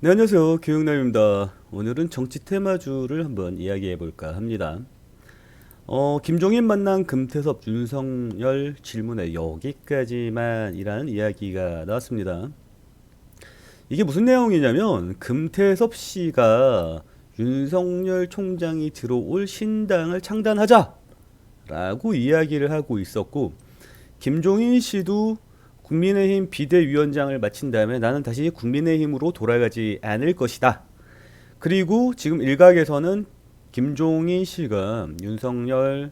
네, 안녕하세요. 교육남입니다. 오늘은 정치 테마주를 한번 이야기해 볼까 합니다. 김종인 만난 금태섭 윤석열 질문에 여기까지만이라는 이야기가 나왔습니다. 이게 무슨 내용이냐면 금태섭 씨가 윤석열 총장이 들어올 신당을 창단하자라고 이야기를 하고 있었고, 김종인 씨도 국민의힘 비대위원장을 마친 다음에 나는 다시 국민의힘으로 돌아가지 않을 것이다. 그리고 지금 일각에서는 김종인 씨가 윤석열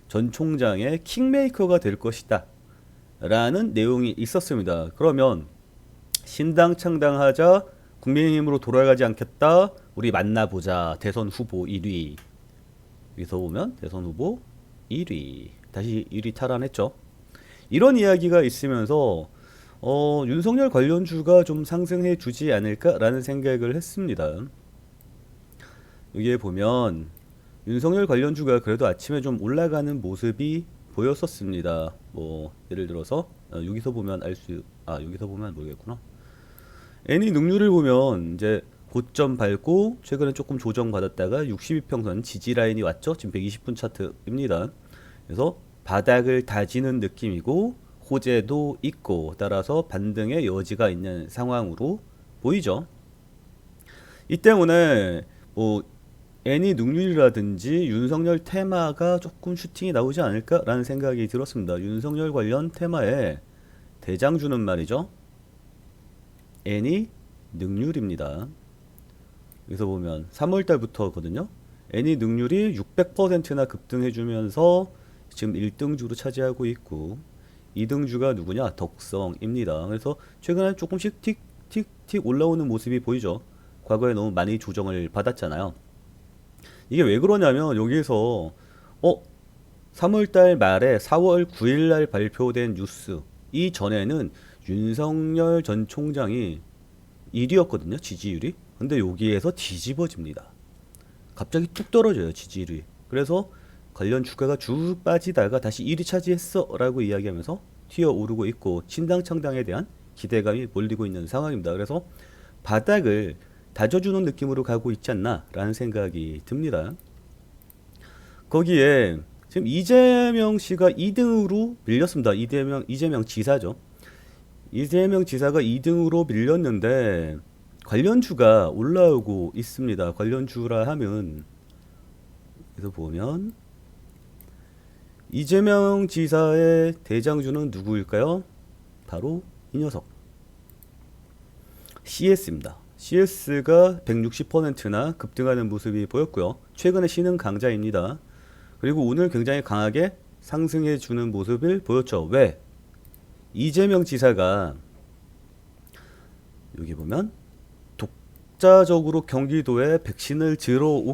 전 총장의 킹메이커가 될 것이다. 라는 내용이 있었습니다. 그러면 신당 창당하자, 국민의힘으로 돌아가지 않겠다, 우리 만나보자, 대선 후보 1위. 여기서 보면 대선 후보 1위. 다시 1위 탈환했죠. 이런 이야기가 있으면서 윤석열 관련주가 좀 상승해 주지 않을까라는 생각을 했습니다. 여기에 보면 윤석열 관련주가 그래도 아침에 좀 올라가는 모습이 보였었습니다. 뭐 예를 들어서 여기서 보면 여기서 보면 모르겠구나. 애니 능률을 보면 이제 고점 밟고 최근에 조금 조정받았다가 62평선 지지 라인이 왔죠. 지금 120분 차트입니다. 그래서 바닥을 다지는 느낌이고 호재도 있고 따라서 반등의 여지가 있는 상황으로 보이죠. 이 때문에 뭐 애니 능률이라든지 윤석열 테마가 조금 슈팅이 나오지 않을까라는 생각이 들었습니다. 윤석열 관련 테마에 대장주는 말이죠. 애니 능률입니다. 여기서 보면 3월달부터거든요. 애니 능률이 600%나 급등해주면서 지금 1등주로 차지하고 있고 2등주가 누구냐? 덕성입니다. 그래서 최근에 조금씩 틱틱틱 올라오는 모습이 보이죠. 과거에 너무 많이 조정을 받았잖아요. 이게 왜 그러냐면 여기서 3월달 말에 4월 9일날 발표된 뉴스 이전에는 윤석열 전 총장이 1위였거든요. 지지율이. 근데 여기에서 뒤집어집니다. 갑자기 뚝 떨어져요. 지지율이. 그래서 관련 주가가 쭉 빠지다가 다시 1위 차지했어 라고 이야기하면서 튀어오르고 있고 신당 창당에 대한 기대감이 몰리고 있는 상황입니다. 그래서 바닥을 다져주는 느낌으로 가고 있지 않나 라는 생각이 듭니다. 거기에 지금 이재명 씨가 2등으로 밀렸습니다. 이재명 지사죠. 이재명 지사가 2등으로 밀렸는데 관련주가 올라오고 있습니다. 관련주라 하면 그래서 보면 이재명 지사의 대장주는 누구일까요? 바로 이 녀석 CS입니다. CS가 160%나 급등하는 모습이 보였고요. 최근에 신흥 강자입니다. 그리고 오늘 굉장히 강하게 상승해 주는 모습을 보였죠. 왜? 이재명 지사가 여기 보면 독자적으로 경기도에 백신을 들고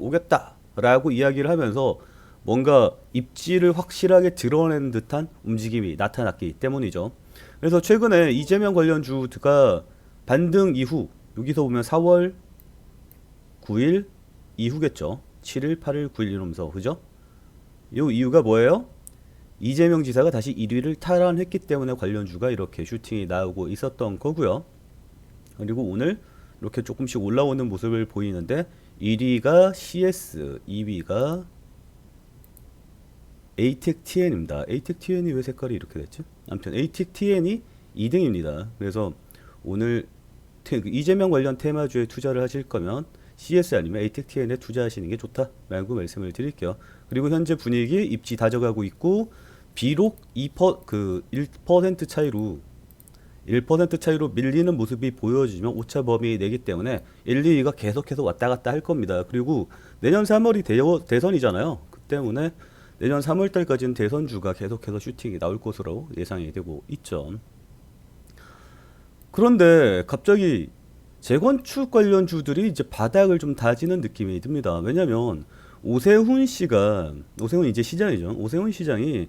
오겠다라고 이야기를 하면서 뭔가 입지를 확실하게 드러낸 듯한 움직임이 나타났기 때문이죠. 그래서 최근에 이재명 관련주가 반등 이후 여기서 보면 4월 9일 이후겠죠. 7일, 8일, 9일 이러면서 그죠? 이 이유가 뭐예요? 이재명 지사가 다시 1위를 탈환했기 때문에 관련주가 이렇게 슈팅이 나오고 있었던 거고요. 그리고 오늘 이렇게 조금씩 올라오는 모습을 보이는데 1위가 CS, 2위가 ATEC TN입니다. ATEC TN이 왜 색깔이 이렇게 됐지? 아무튼 ATEC TN이 2등입니다. 그래서 오늘 이재명 관련 테마주에 투자를 하실 거면 CS 아니면 ATEC TN에 투자하시는 게 좋다라고 말씀을 드릴게요. 그리고 현재 분위기 입지 다져가고 있고 비록 1% 차이로 1% 차이로 밀리는 모습이 보여지면 오차 범위 내기 때문에 1, 2위가 계속해서 왔다 갔다 할 겁니다. 그리고 내년 3월이 대선이잖아요. 그 때문에 내년 3월 달까지는 대선주가 계속해서 슈팅이 나올 것으로 예상이 되고 있죠. 그런데 갑자기 재건축 관련 주들이 이제 바닥을 좀 다지는 느낌이 듭니다. 왜냐면 오세훈 이제 시장이죠. 오세훈 시장이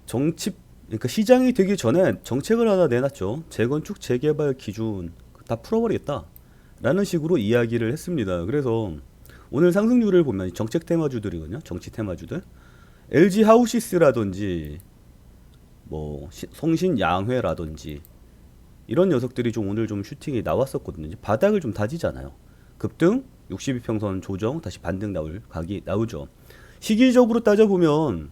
그러니까 시장이 되기 전에 정책을 하나 내놨죠. 재건축 재개발 기준 다 풀어버리겠다. 라는 식으로 이야기를 했습니다. 그래서 오늘 상승률을 보면 정책 테마주들이거든요. 정치 테마주들. LG 하우시스라든지 뭐 성신양회라든지 이런 녀석들이 좀 오늘 좀 슈팅이 나왔었거든요. 이제 바닥을 좀 다지잖아요. 급등, 62평선 조정, 다시 반등 나올 각이 나오죠. 시기적으로 따져보면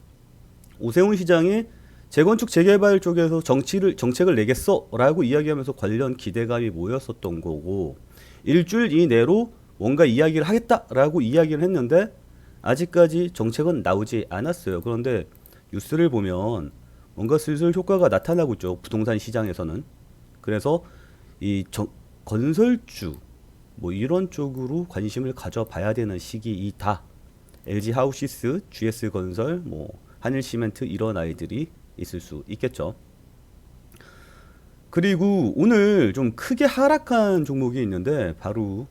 오세훈 시장이 재건축 재개발 쪽에서 정책을 내겠어라고 이야기하면서 관련 기대감이 모였었던 거고, 일주일 이내로 뭔가 이야기를 하겠다라고 이야기를 했는데 아직까지 정책은 나오지 않았어요. 그런데 뉴스를 보면 뭔가 슬슬 효과가 나타나고 있죠. 부동산 시장에서는. 그래서 이 건설주 뭐 이런 쪽으로 관심을 가져봐야 되는 시기이다. LG 하우시스, GS 건설, 뭐 한일 시멘트 이런 아이들이 있을 수 있겠죠. 그리고 오늘 좀 크게 하락한 종목이 있는데 바로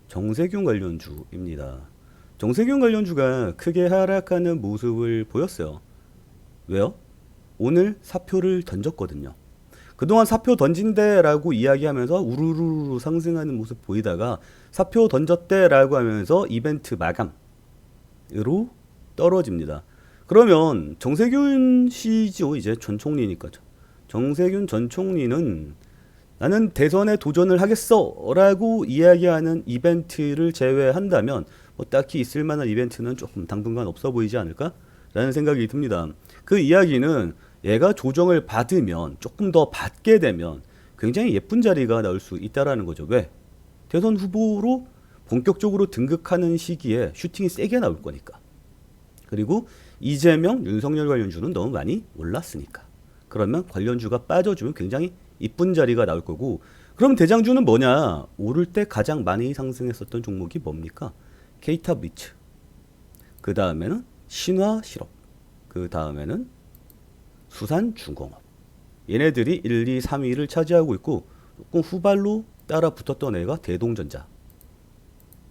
정세균 관련주입니다. 정세균 관련주가 크게 하락하는 모습을 보였어요. 왜요? 오늘 사표를 던졌거든요. 그동안 사표 던진대라고 이야기하면서 우르르 상승하는 모습 보이다가 사표 던졌대라고 하면서 이벤트 마감으로 떨어집니다. 그러면 정세균 씨죠. 이제 전 총리니까. 정세균 전 총리는 나는 대선에 도전을 하겠어라고 이야기하는 이벤트를 제외한다면 뭐 딱히 있을 만한 이벤트는 조금 당분간 없어 보이지 않을까라는 생각이 듭니다. 그 이야기는 얘가 조정을 받으면 조금 더 받게 되면 굉장히 예쁜 자리가 나올 수 있다라는 거죠. 왜? 대선 후보로 본격적으로 등극하는 시기에 슈팅이 세게 나올 거니까. 그리고 이재명, 윤석열 관련주는 너무 많이 올랐으니까. 그러면 관련주가 빠져주면 굉장히 이쁜 자리가 나올 거고, 그럼 대장주는 뭐냐? 오를 때 가장 많이 상승했었던 종목이 뭡니까? K탑 리츠. 그 다음에는 신화실업. 그 다음에는 수산중공업. 얘네들이 1, 2, 3위를 차지하고 있고, 조금 후발로 따라 붙었던 애가 대동전자.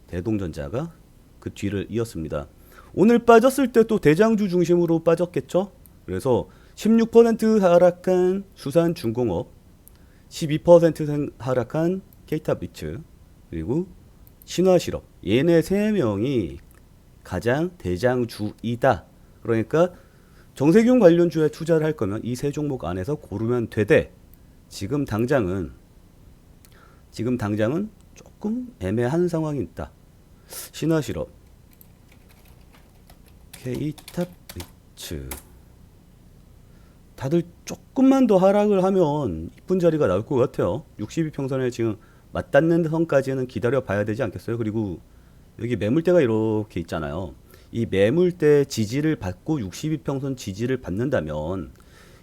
대동전자가 그 뒤를 이었습니다. 오늘 빠졌을 때 또 대장주 중심으로 빠졌겠죠? 그래서 16% 하락한 수산중공업, 12% 하락한 K탑 리츠, 그리고 신화실업. 얘네 세 명이 가장 대장주이다. 그러니까 정세균 관련주에 투자를 할 거면 이 세 종목 안에서 고르면 되되, 지금 당장은 조금 애매한 상황이 있다. 신화실업, K탑 리츠. 다들 조금만 더 하락을 하면 이쁜 자리가 나올 것 같아요. 62평선에 지금 맞닿는 선까지는 기다려 봐야 되지 않겠어요? 그리고 여기 매물대가 이렇게 있잖아요. 이 매물대 지지를 받고 62평선 지지를 받는다면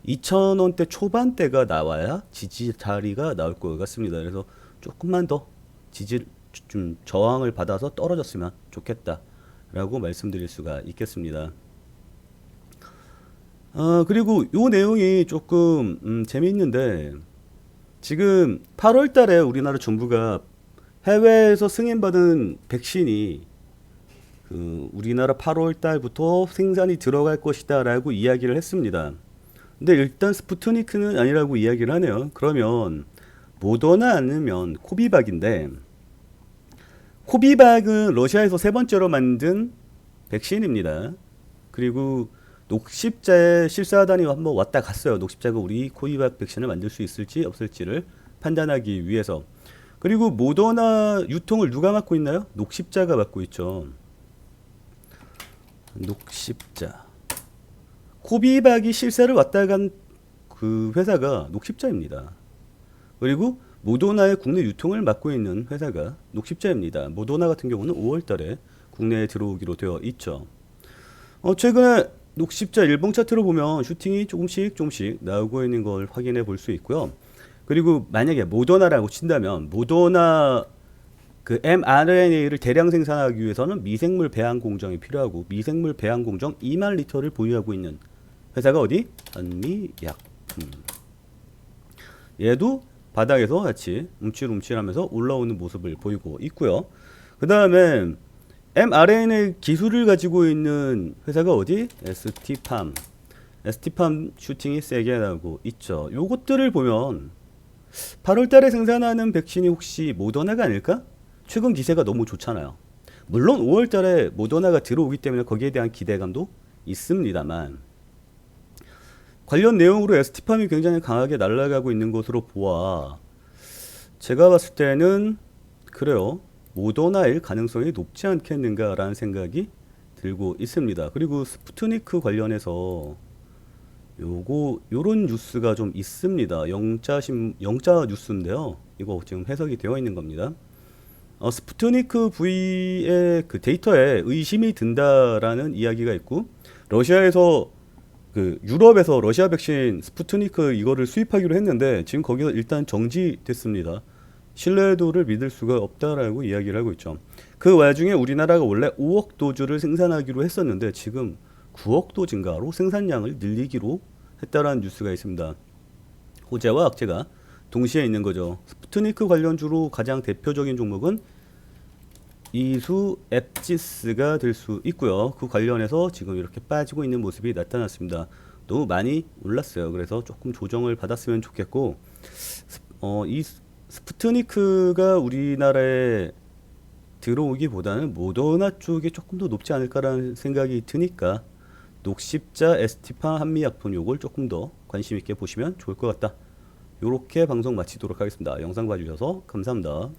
2,000원대 초반대가 나와야 지지 자리가 나올 것 같습니다. 그래서 조금만 더 지지 좀 저항을 받아서 떨어졌으면 좋겠다라고 말씀드릴 수가 있겠습니다. 그리고 요 내용이 조금 재미있는데, 지금 8월 달에 우리나라 정부가 해외에서 승인받은 백신이 우리나라 8월 달부터 생산이 들어갈 것이다 라고 이야기를 했습니다. 근데 일단 스푸트니크는 아니라고 이야기를 하네요. 그러면 모더나 아니면 코비박인데, 코비박은 러시아에서 세 번째로 만든 백신입니다. 그리고 녹십자에 실사단이 한번 왔다 갔어요. 녹십자가 우리 코비박 백신을 만들 수 있을지 없을지를 판단하기 위해서. 그리고 모더나 유통을 누가 맡고 있나요? 녹십자가 맡고 있죠. 녹십자. 코비박이 실사를 왔다 간 그 회사가 녹십자입니다. 그리고 모더나의 국내 유통을 맡고 있는 회사가 녹십자입니다. 모더나 같은 경우는 5월 달에 국내에 들어오기로 되어 있죠. 최근에 녹십자 일봉 차트로 보면 슈팅이 조금씩 나오고 있는 걸 확인해 볼 수 있고요. 그리고 만약에 모더나라고 친다면, 모더나 그 mRNA를 대량 생산하기 위해서는 미생물 배양 공정이 필요하고, 미생물 배양 공정 2만 리터를 보유하고 있는 회사가 어디? 한미약품. 얘도 바닥에서 같이 움찔움찔하면서 올라오는 모습을 보이고 있고요. 그 다음에 mRNA 기술을 가지고 있는 회사가 어디? ST팜. ST팜 슈팅이 세게 나오고 있죠. 요것들을 보면 8월 달에 생산하는 백신이 혹시 모더나가 아닐까? 최근 기세가 너무 좋잖아요. 물론 5월 달에 모더나가 들어오기 때문에 거기에 대한 기대감도 있습니다만, 관련 내용으로 에스티팜이 굉장히 강하게 날아가고 있는 것으로 보아 제가 봤을 때는 그래요. 모더나일 가능성이 높지 않겠는가라는 생각이 들고 있습니다. 그리고 스푸트니크 관련해서 요런 뉴스가 좀 있습니다. 영자 뉴스인데요. 이거 지금 해석이 되어 있는 겁니다. 스푸트니크 V의 그 데이터에 의심이 든다라는 이야기가 있고, 러시아에서 그 유럽에서 러시아 백신 스푸트니크 이거를 수입하기로 했는데 지금 거기서 일단 정지됐습니다. 신뢰도를 믿을 수가 없다라고 이야기를 하고 있죠. 그 와중에 우리나라가 원래 5억 도주를 생산하기로 했었는데 지금 9억 도 증가로 생산량을 늘리기로 했다라는 뉴스가 있습니다. 호재와 악재가 동시에 있는 거죠. 스푸트니크 관련주로 가장 대표적인 종목은 이수 앱지스가 될 수 있고요. 그 관련해서 지금 이렇게 빠지고 있는 모습이 나타났습니다. 너무 많이 올랐어요. 그래서 조금 조정을 받았으면 좋겠고, 이 스푸트니크가 우리나라에 들어오기보다는 모더나 쪽이 조금 더 높지 않을까라는 생각이 드니까 녹십자 에스티파 한미약품 요걸 조금 더 관심 있게 보시면 좋을 것 같다. 요렇게 방송 마치도록 하겠습니다. 영상 봐주셔서 감사합니다.